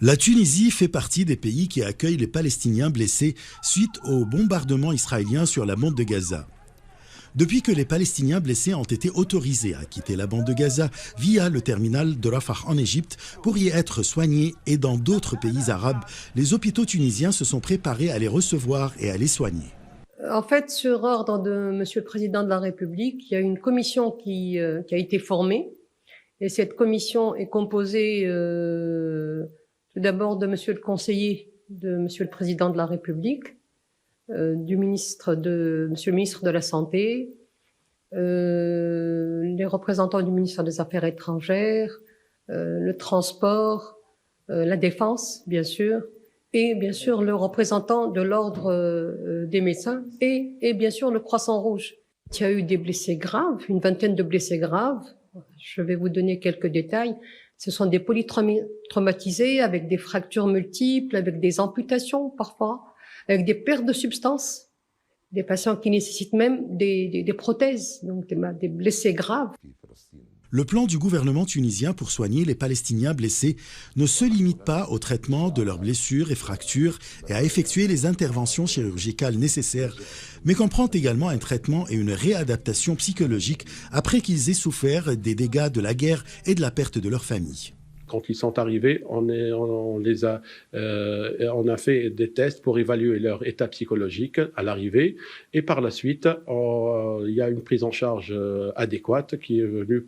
La Tunisie fait partie des pays qui accueillent les Palestiniens blessés suite au bombardement israélien sur la bande de Gaza. Depuis que les Palestiniens blessés ont été autorisés à quitter la bande de Gaza via le terminal de Rafah en Égypte pour y être soignés et dans d'autres pays arabes, les hôpitaux tunisiens se sont préparés à les recevoir et à les soigner. En fait, sur ordre de Monsieur le Président de la République, il y a une commission qui a été formée. Et cette commission est composée tout d'abord de Monsieur le conseiller de Monsieur le Président de la République, Monsieur le ministre de la Santé, les représentants du ministère des Affaires étrangères, le transport, la défense, bien sûr, et bien sûr le représentant de l'ordre des médecins et bien sûr le Croissant Rouge. Il y a eu des blessés graves, une vingtaine de blessés graves. Je vais vous donner quelques détails. Ce sont des polytraumatisés avec des fractures multiples, avec des amputations parfois, avec des pertes de substances, des patients qui nécessitent même des prothèses, donc des blessés graves. Le plan du gouvernement tunisien pour soigner les Palestiniens blessés ne se limite pas au traitement de leurs blessures et fractures et à effectuer les interventions chirurgicales nécessaires, mais comprend également un traitement et une réadaptation psychologique après qu'ils aient souffert des dégâts de la guerre et de la perte de leur famille. Quand ils sont arrivés, on a fait des tests pour évaluer leur état psychologique à l'arrivée. Et par la suite, il y a une prise en charge adéquate qui est venue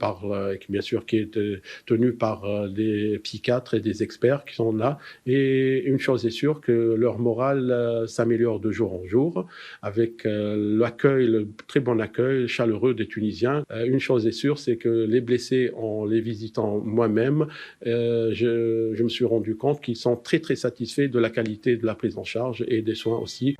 qui est tenue par des psychiatres et des experts qui sont là. Et une chose est sûre, que leur morale s'améliore de jour en jour avec l'accueil, le très bon accueil chaleureux des Tunisiens. Une chose est sûre, c'est que les blessés, en les visitant moi-même, je me suis rendu compte qu'ils sont très très satisfaits de la qualité de la prise en charge et des soins aussi.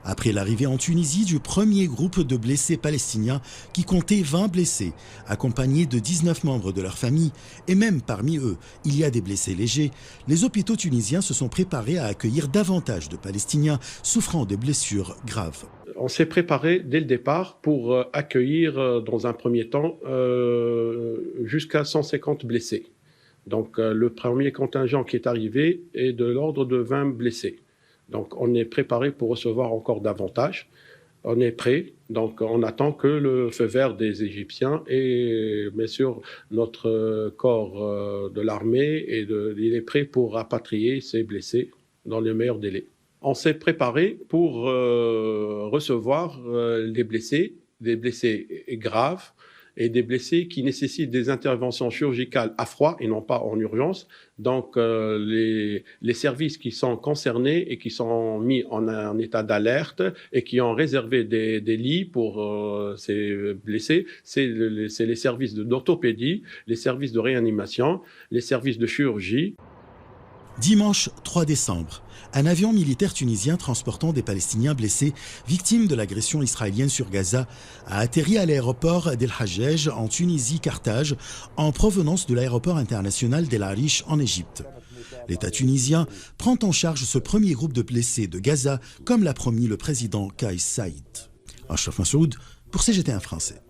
Après l'arrivée en Tunisie du premier groupe de blessés palestiniens qui comptait 20 blessés, accompagnés de 19 membres de leur famille, et même parmi eux, il y a des blessés légers, les hôpitaux tunisiens se sont préparés à accueillir davantage de Palestiniens souffrant de blessures graves. On s'est préparé dès le départ pour accueillir dans un premier temps jusqu'à 150 blessés. Donc le premier contingent qui est arrivé est de l'ordre de 20 blessés. Donc on est préparé pour recevoir encore davantage. On est prêt, donc on attend que le feu vert des Égyptiens et bien sûr notre corps de l'armée, il est prêt pour rapatrier ces blessés dans les meilleurs délais. On s'est préparé pour recevoir des blessés graves, et des blessés qui nécessitent des interventions chirurgicales à froid et non pas en urgence. Donc les services qui sont concernés et qui sont mis en état d'alerte et qui ont réservé des lits pour ces blessés, c'est les services d'orthopédie, les services de réanimation, les services de chirurgie. Dimanche 3 décembre, un avion militaire tunisien transportant des Palestiniens blessés, victimes de l'agression israélienne sur Gaza, a atterri à l'aéroport d'El Hajjaj en Tunisie-Carthage, en provenance de l'aéroport international d'El Arish en Égypte. L'État tunisien prend en charge ce premier groupe de blessés de Gaza, comme l'a promis le président Kais Saïed. Ashraf Massoud pour CGT1 français.